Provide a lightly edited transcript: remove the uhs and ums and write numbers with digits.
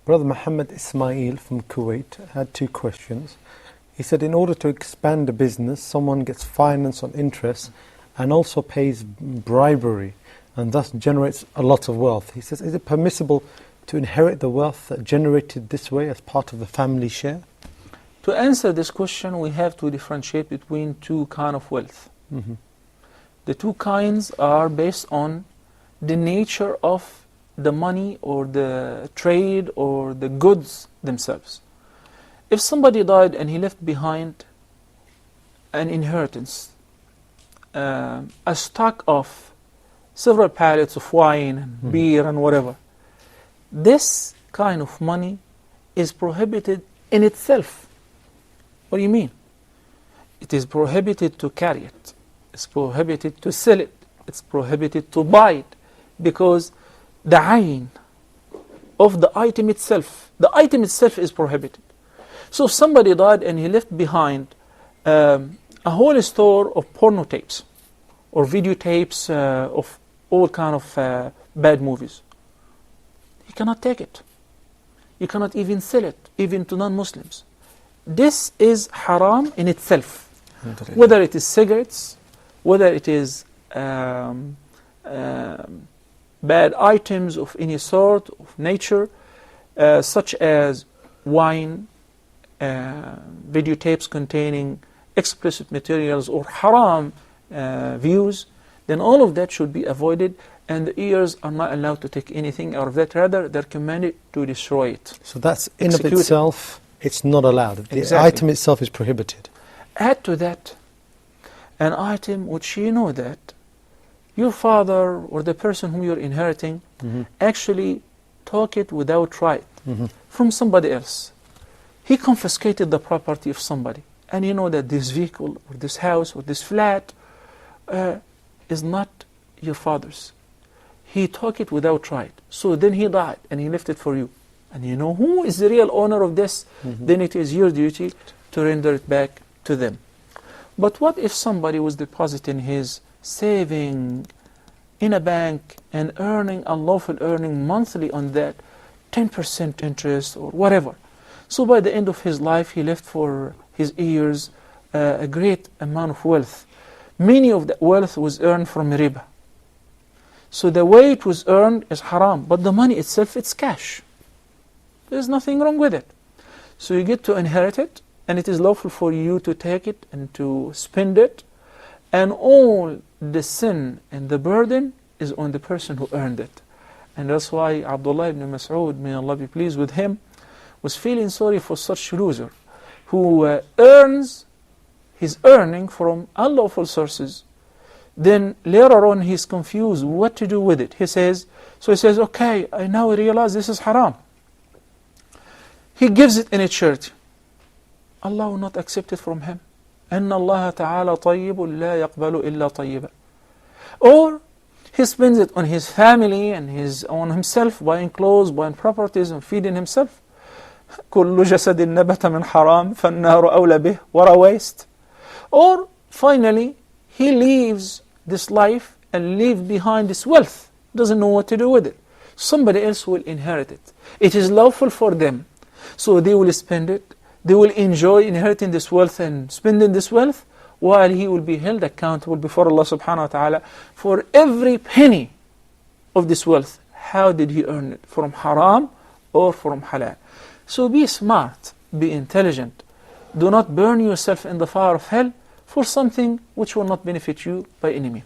Brother Muhammad Ismail from Kuwait had two questions. He said, in order to expand a business, someone gets finance on interest and also pays bribery and thus generates a lot of wealth. He says, is it permissible to inherit the wealth that generated this way as part of the family share? To answer this question, we have to differentiate between two kinds of wealth. The two kinds are based on the nature of the money or the trade or the goods themselves. If somebody died and he left behind an inheritance, a stock of several pallets of wine and beer and whatever, this kind of money is prohibited in itself. What do you mean? It is prohibited to carry it. It's prohibited to sell it. It's prohibited to buy it, because the ayn of the item itself is prohibited. So if somebody died and he left behind a whole store of porno tapes or videotapes of all kind of bad movies, he cannot take it. You cannot even sell it, even to non-Muslims. This is haram in itself. Whether it is cigarettes, whether it is bad items of any sort, of nature, such as wine, videotapes containing explicit materials or haram views, then all of that should be avoided, and the heirs are not allowed to take anything out of that. Rather, they're commanded to destroy it. So that's in of itself, it's not allowed. Exactly. The item itself is prohibited. Add to that an item which you know that your father or the person whom you're inheriting actually took it without right from somebody else. He confiscated the property of somebody, and you know that this vehicle or this house or this flat is not your father's. He took it without right. So then he died and he left it for you. And you know who is the real owner of this? Then it is your duty to render it back to them. But what if somebody was depositing his saving in a bank and earning unlawful earning monthly on that 10% interest or whatever? So by the end of his life, he left for his heirs a great amount of wealth. Many of that wealth was earned from riba. So the way it was earned is haram, but the money itself, it's cash. There's nothing wrong with it. So you get to inherit it, and it is lawful for you to take it and to spend it, and all the sin and the burden is on the person who earned it. And that's why Abdullah ibn Mas'ud, may Allah be pleased with him, was feeling sorry for such loser who earns his earning from unlawful sources. Then later on he's confused what to do with it. He says, okay, I now realize this is haram. He gives it in a church. Allah will not accept it from him. إن الله تعالى طيب لا يقبل إلا طيبا. Or he spends it on his family and on himself, buying clothes, buying properties, and feeding himself. كل جسد نبت من حرام فالنار أولى به. What a waste. Or finally, he leaves this life and leaves behind this wealth. Doesn't know what to do with it. Somebody else will inherit it. It is lawful for them. So they will spend it. They will enjoy inheriting this wealth and spending this wealth, while he will be held accountable before Allah subhanahu wa ta'ala for every penny of this wealth. How did he earn it? From haram or from halal? So be smart, be intelligent. Do not burn yourself in the fire of hell for something which will not benefit you by any means.